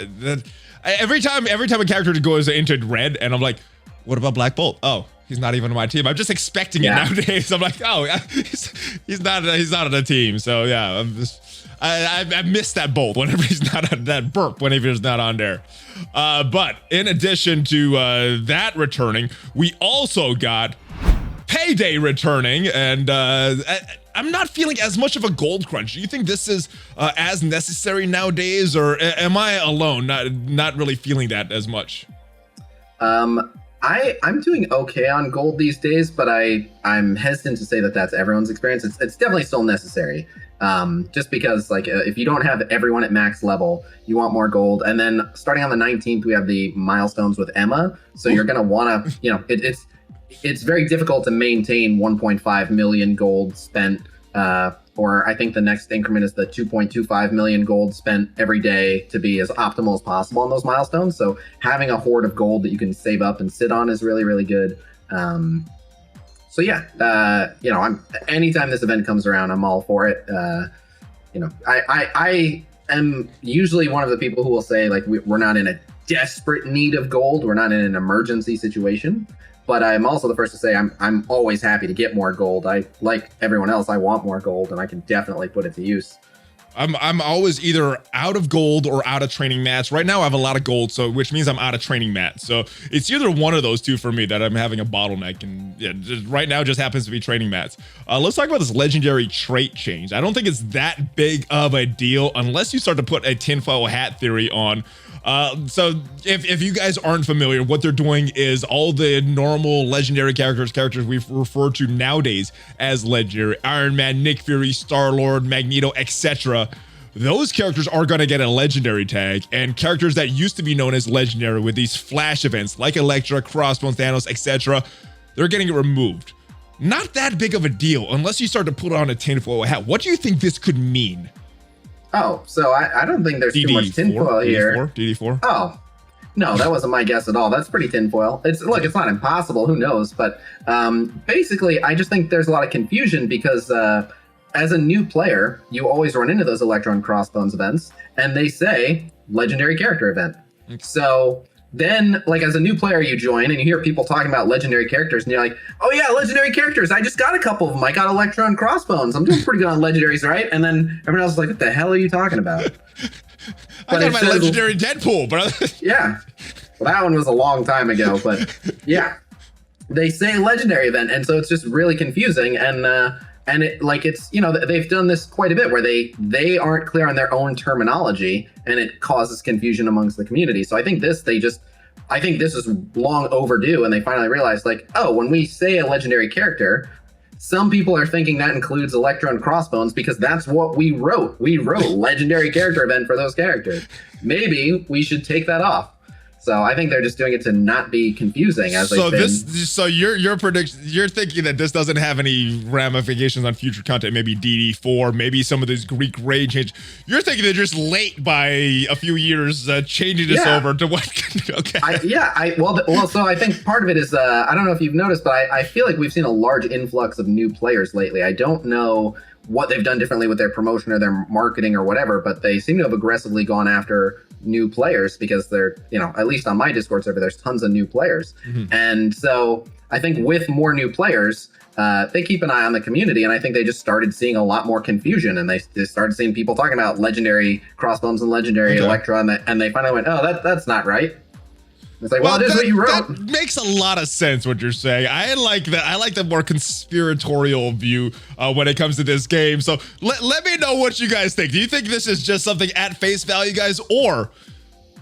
Every time a character goes into red, and I'm like, what about Black Bolt? Oh, he's not even on my team. I'm just expecting it nowadays. I'm like, oh, he's not on the team. So yeah, I miss that Bolt whenever he's not on that burp, whenever he's not on there. But in addition to that returning, we also got Payday returning, and I'm not feeling as much of a gold crunch. Do you think this is as necessary nowadays, or am I alone not really feeling that as much? I'm doing okay on gold these days, but I'm hesitant to say that that's everyone's experience. It's definitely still necessary. Just because like if you don't have everyone at max level, you want more gold. And then starting on the 19th, we have the milestones with Emma. So you're going to want to, you know, it's very difficult to maintain 1.5 million gold spent, or I think the next increment is the 2.25 million gold spent every day to be as optimal as possible on those milestones. So having a hoard of gold that you can save up and sit on is really good. So yeah, you know, anytime this event comes around, I'm all for it. You know, I am usually one of the people who will say like we're not in a desperate need of gold, we're not in an emergency situation. But I'm also the first to say I'm always happy to get more gold. I, like everyone else, I want more gold, and I can definitely put it to use. I'm always either out of gold or out of training mats. Right now I have a lot of gold, so which means I'm out of training mats. So it's either one of those two for me that I'm having a bottleneck, and yeah, right now just happens to be training mats. Let's talk about this legendary trait change. I don't think it's that big of a deal unless you start to put a tinfoil hat theory on. So if you guys aren't familiar, what they're doing is all the normal legendary characters we refer to nowadays as legendary, Iron Man, Nick Fury, Star-Lord, Magneto, etc. Those characters are going to get a legendary tag, and characters that used to be known as legendary with these flash events like Elektra, Crossbones, Thanos, etc., they're getting it removed. Not that big of a deal unless you start to put on a tinfoil hat. What do you think this could mean? Oh, so I don't think there's too much tinfoil here. DD4? Oh, no, that wasn't my guess at all. That's pretty tinfoil. It's not impossible. Who knows? But basically, I just think there's a lot of confusion because as a new player, you always run into those Electron Crossbones events, and they say legendary character event. Okay. So then, like, as a new player, you join and you hear people talking about legendary characters, and you're like, oh yeah, legendary characters. I just got a couple of them. I got Electron Crossbones. I'm doing pretty good on legendaries, right? And then everyone else is like, what the hell are you talking about? I got my legendary Deadpool, brother. Yeah. Well, that one was a long time ago, but yeah, they say legendary event, and so it's just really confusing. And it like it's they've done this quite a bit where they aren't clear on their own terminology, and it causes confusion amongst the community. So I think this is long overdue, and they finally realized like, oh, when we say a legendary character, some people are thinking that includes Electro and Crossbones because that's what we wrote. We wrote legendary character event for those characters. Maybe we should take that off. So I think they're just doing it to not be confusing. So your prediction, you're thinking that this doesn't have any ramifications on future content, maybe DD4, maybe some of these Greek raid change. You're thinking they're just late by a few years changing this over to what? Okay. So I think part of it is I don't know if you've noticed, but I feel like we've seen a large influx of new players lately. I don't know what they've done differently with their promotion or their marketing or whatever, but they seem to have aggressively gone after new players because they're, at least on my Discord server, there's tons of new players. Mm-hmm. And so I think with more new players, they keep an eye on the community, and I think they just started seeing a lot more confusion, and they started seeing people talking about legendary Crossbones and legendary Electra, and they finally went, oh, that's not right. It's like, well, this is what you wrote. That makes a lot of sense what you're saying. I like that. I like the more conspiratorial view when it comes to this game. So let me know what you guys think. Do you think this is just something at face value, guys? Or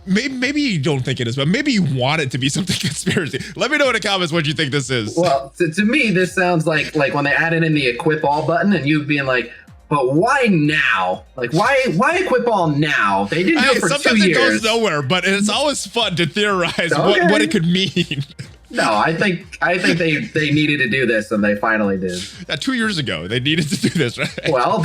maybe you don't think it is, but maybe you want it to be something conspiracy. Let me know in the comments what you think this is. Well, to me, this sounds like when they added in the equip all button and you being like, but why now? Like, why equip all now? They didn't do it for 2 years. Sometimes it goes nowhere, but it's always fun to theorize what it could mean. No, I think they needed to do this, and they finally did. 2 years ago, they needed to do this, right? Well,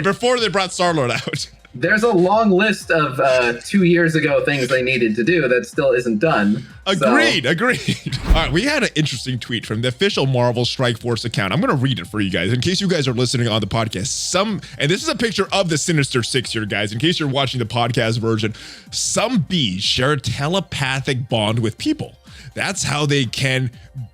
before they brought Star-Lord out. There's a long list of 2 years ago things they needed to do that still isn't done. Agreed. All right, we had an interesting tweet from the official Marvel Strike Force account. I'm going to read it for you guys in case you guys are listening on the podcast. And this is a picture of the Sinister Six here, guys, in case you're watching the podcast version. Some bees share a telepathic bond with people. That's how they can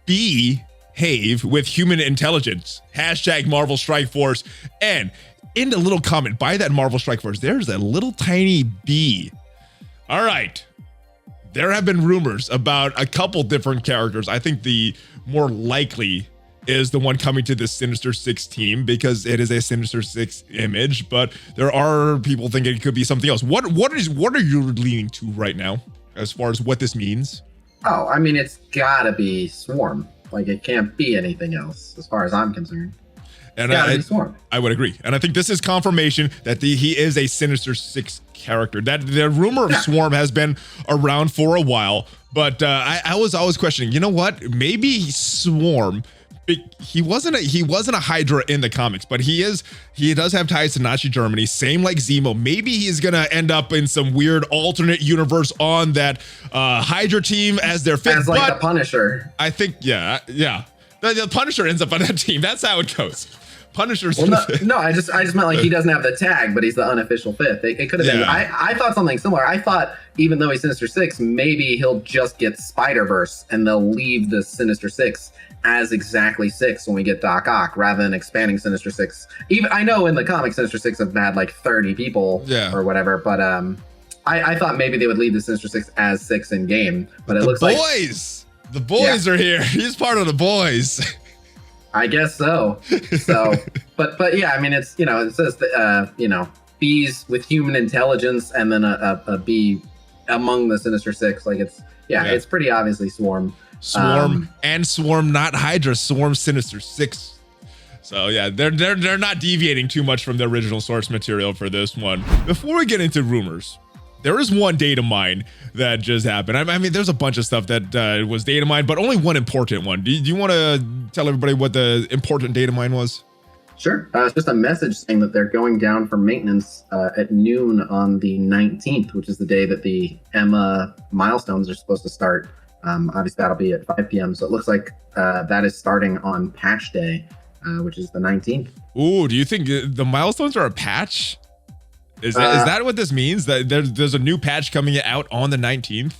behave with human intelligence. Hashtag Marvel Strike Force. And in the little comment by that Marvel Strike Force, there's a little tiny bee. All right. There have been rumors about a couple different characters. I think the more likely is the one coming to the Sinister Six team because it is a Sinister Six image, but there are people thinking it could be something else. What are you leaning to right now as far as what this means? Oh, I mean, it's gotta be Swarm. Like, it can't be anything else as far as I'm concerned. And I would agree. And I think this is confirmation that he is a Sinister Six character. That the rumor of Swarm has been around for a while, but I was always questioning, you know what? Maybe Swarm, he wasn't a Hydra in the comics, but he does have ties to Nazi Germany, same like Zemo. Maybe he's gonna end up in some weird alternate universe on that Hydra team as their fifth. As like the Punisher. I think, yeah. The Punisher ends up on that team. That's how it goes. Punisher's I just meant like he doesn't have the tag, but he's the unofficial fifth. It could have been. I thought something similar. I thought even though he's Sinister Six, maybe he'll just get Spider-Verse and they'll leave the Sinister Six as exactly six when we get Doc Ock rather than expanding Sinister Six. Even I know in the comics Sinister Six have had like 30 people or whatever, but I thought maybe they would leave the Sinister Six as six in game, but it looks like the boys are here. He's part of the boys. I guess so. But yeah, I mean, it's, it says, bees with human intelligence and then a bee among the Sinister Six. Like it's pretty obviously Swarm. And Swarm, not Hydra, Swarm Sinister Six. So yeah, they're not deviating too much from the original source material for this one. Before we get into rumors, there is one data mine that just happened. I mean, there's a bunch of stuff that was data mined, but only one important one. Do you want to tell everybody what the important data mine was? Sure. It's just a message saying that they're going down for maintenance at noon on the 19th, which is the day that the Emma milestones are supposed to start. Obviously, that'll be at 5 p.m. So it looks like that is starting on patch day, which is the 19th. Ooh, do you think the milestones are a patch? Is that what this means? That there's a new patch coming out on the 19th?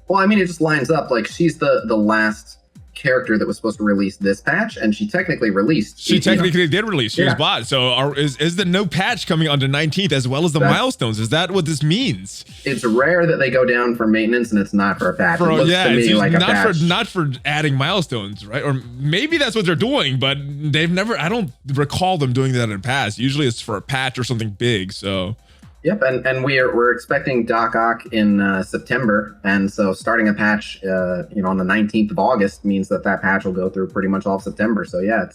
Well, I mean, it just lines up. Like, she's the last character that was supposed to release this patch, and she technically released. She technically did release. She was bought. So is the no patch coming on the 19th as well as the milestones? Is that what this means? It's rare that they go down for maintenance, and it's not for a patch. It looks to me like a patch. Not for adding milestones, right? Or maybe that's what they're doing, but they've never. I don't recall them doing that in the past. Usually it's for a patch or something big. So. Yep, and we're expecting Doc Ock in September, and so starting a patch, on the 19th of August means that patch will go through pretty much all of September. So yeah,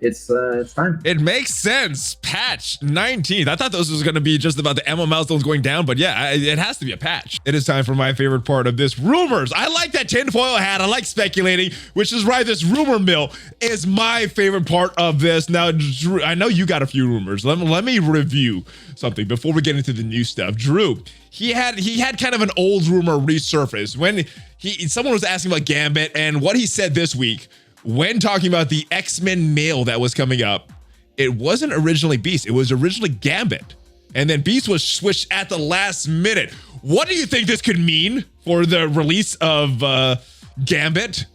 it's time. It makes sense. Patch 19th. I thought this was going to be just about the ML milestones going down, but yeah, it has to be a patch. It is time for my favorite part of this, rumors. I like that tinfoil hat. I like speculating, which is why this rumor mill is my favorite part of this. Now, Drew, I know you got a few rumors. Let me review something before we get into the new stuff. Drew, he had kind of an old rumor resurface when someone was asking about Gambit, and what he said this week when talking about the X-Men mail that was coming up. It wasn't originally Beast. It was originally Gambit, and then Beast was switched at the last minute. What do you think this could mean for the release of Gambit?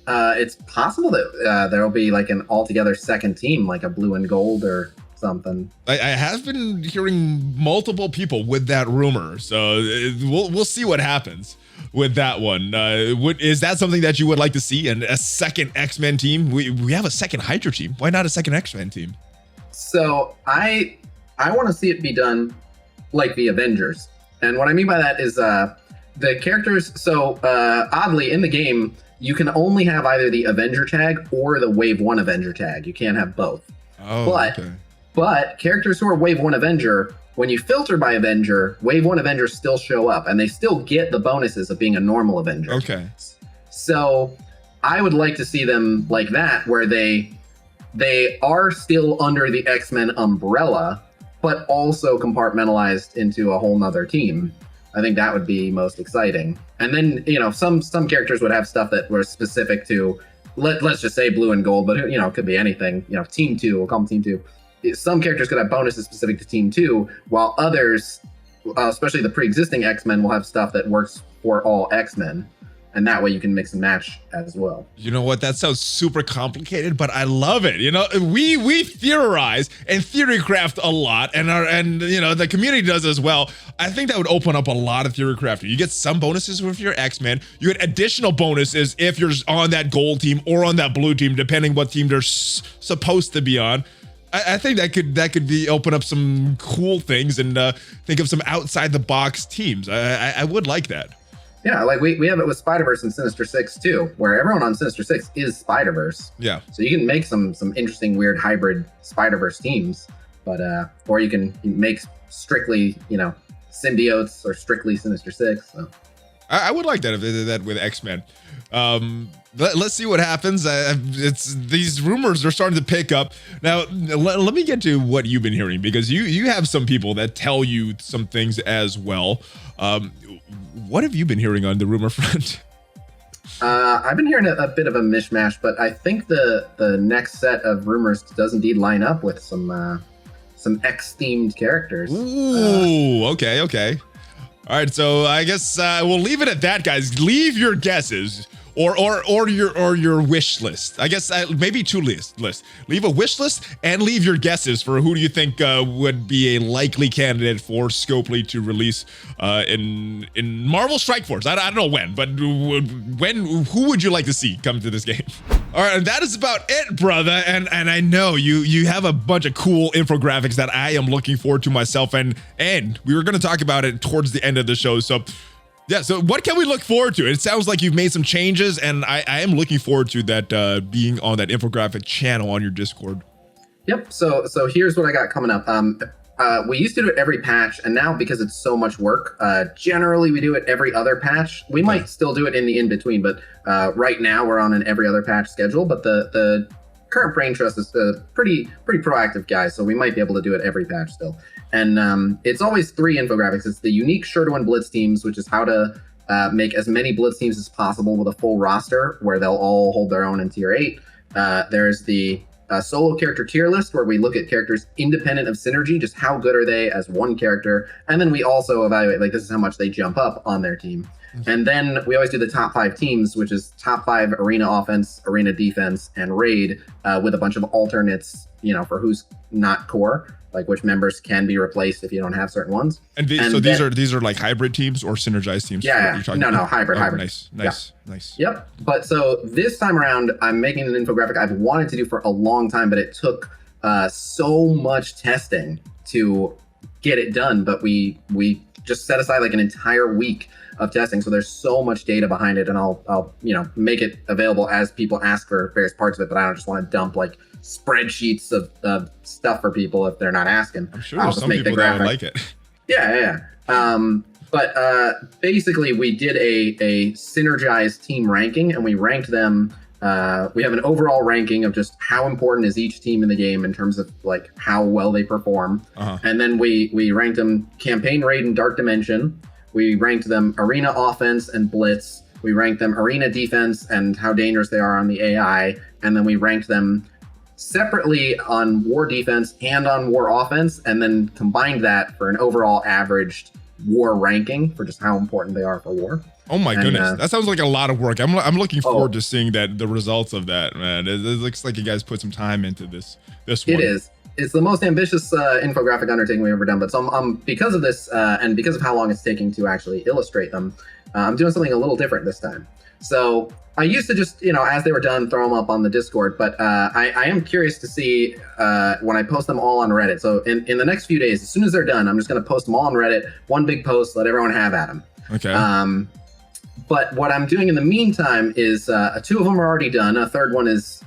It's possible that there'll be like an altogether second team, like a blue and gold or something. I have been hearing multiple people with that rumor, so we'll see what happens with that one. Is that something that you would like to see? And a second X-Men team? We have a second Hydra team. Why not a second X-Men team? So I want to see it be done like the Avengers, and what I mean by that is the characters. So oddly, in the game, you can only have either the Avenger tag or the Wave 1 Avenger tag. You can't have both. Oh, okay. But characters who are Wave 1 Avenger, when you filter by Avenger, Wave 1 Avengers still show up, and they still get the bonuses of being a normal Avenger. Okay. So I would like to see them like that, where they are still under the X-Men umbrella, but also compartmentalized into a whole nother team. I think that would be most exciting. And then, some characters would have stuff that were specific to, let's just say blue and gold, but it could be anything. Team 2, we'll call them Team 2. Some characters could have bonuses specific to Team 2, while others, especially the pre-existing X-Men, will have stuff that works for all X-Men. And that way you can mix and match as well. You know what? That sounds super complicated, but I love it. We theorize and theory craft a lot, and the community does as well. I think that would open up a lot of theory crafting. You get some bonuses with your X-Men. You get additional bonuses if you're on that gold team or on that blue team, depending what team they're supposed to be on. I think that could be open up some cool things and think of some outside the box teams. I would like that. Yeah, like we have it with Spider-Verse and Sinister Six too, where everyone on Sinister Six is Spider-Verse. Yeah. So you can make some interesting, weird hybrid Spider-Verse teams, but or you can make strictly, symbiotes or strictly Sinister Six. So. I would like that if they did that with X-Men. Let's see what happens. It's these rumors are starting to pick up. Now, let me get to what you've been hearing, because you have some people that tell you some things as well. What have you been hearing on the rumor front? I've been hearing a bit of a mishmash, but I think the next set of rumors does indeed line up with some X-themed characters. Ooh, okay. All right, so I guess we'll leave it at that, guys. Leave your guesses or your wish list. I guess maybe two lists. Leave a wish list and leave your guesses for who do you think would be a likely candidate for Scopely to release in Marvel Strike Force. I don't know when, but who would you like to see come to this game? All right, and that is about it, brother. And I know you have a bunch of cool infographics that I am looking forward to myself, and we were going to talk about it towards the end of the show. So yeah, so what can we look forward to? It sounds like you've made some changes, and I am looking forward to that being on that infographic channel on your Discord. Yep. So here's what I got coming up. We used to do it every patch, and now because it's so much work, generally we do it every other patch. We might still do it in the in-between, but right now we're on an every other patch schedule. But the current brain trust is a pretty proactive guy, so we might be able to do it every patch still. And it's always 3 infographics. It's the unique sure-to-win Blitz teams, which is how to make as many Blitz teams as possible with a full roster where they'll all hold their own in Tier 8. There's the solo character tier list, where we look at characters independent of synergy, just how good are they as one character. And then we also evaluate, like, this is how much they jump up on their team. And then we always do the top 5 teams, which is top 5 arena offense, arena defense, and raid, with a bunch of alternates, for who's not core, like which members can be replaced if you don't have certain ones. And these are like hybrid teams or synergized teams? Yeah, no, hybrid. Nice. Yep. But so this time around, I'm making an infographic I've wanted to do for a long time, but it took so much testing to get it done. But we just set aside like an entire week of testing, so there's so much data behind it, and I'll make it available as people ask for various parts of it. But I don't just want to dump like spreadsheets of stuff for people if they're not asking. I'm sure there's some people that would like it. Yeah. But basically, we did a synergized team ranking, and we ranked them. We have an overall ranking of just how important is each team in the game in terms of like how well they perform. And then we ranked them campaign, raid, and dark dimension. We ranked them arena offense and blitz. We ranked them arena defense and how dangerous they are on the AI. And then we ranked them separately on war defense and on war offense, and then combined that for an overall averaged war ranking for just how important they are for war. Oh my goodness, that sounds like a lot of work. I'm looking forward to seeing the results of that, man. It looks like you guys put some time into this one. It is. It's the most ambitious infographic undertaking we've ever done. But because of this and because of how long it's taking to actually illustrate them, I'm doing something a little different this time. So I used to just, as they were done, throw them up on the Discord. But I am curious to see when I post them all on Reddit. So in the next few days, as soon as they're done, I'm just going to post them all on Reddit. One big post, let everyone have at them. Okay. But what I'm doing in the meantime is 2 of them are already done. A third one is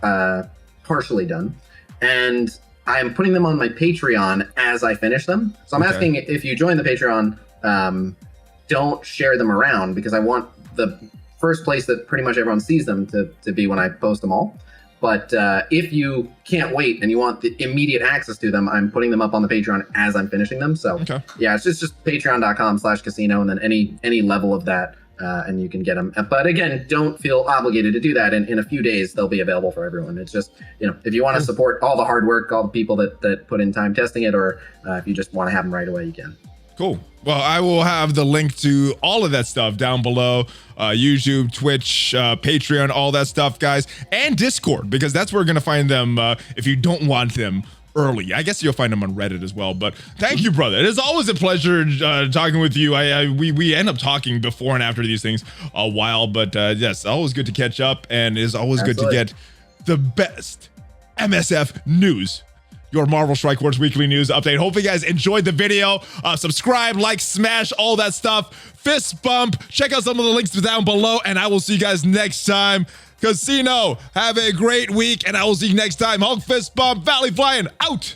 partially done. And I'm putting them on my Patreon as I finish them. So I'm asking if you join the Patreon, don't share them around, because I want the first place that pretty much everyone sees them to be when I post them all. But if you can't wait and you want the immediate access to them, I'm putting them up on the Patreon as I'm finishing them. So yeah, it's just patreon.com/Khasino, and then any level of that. And you can get them. But again, don't feel obligated to do that. In a few days, they'll be available for everyone. It's just, if you want to support all the hard work, all the people that put in time testing it, or if you just want to have them right away, you can. Cool. Well, I will have the link to all of that stuff down below. YouTube, Twitch, Patreon, all that stuff, guys. And Discord, because that's where we're going to find them if you don't want them early. I guess you'll find them on Reddit as well. But thank you, brother. It is always a pleasure talking with you. We end up talking before and after these things a while, but yes, always good to catch up, and it is always good to get the best MSF news. Your Marvel Strike Force weekly news update. Hopefully you guys enjoyed the video. Subscribe, like, smash, all that stuff. Fist bump. Check out some of the links down below, and I will see you guys next time. Khasino, have a great week, and I will see you next time. Hulk fist bump, ValleyFlyin, out.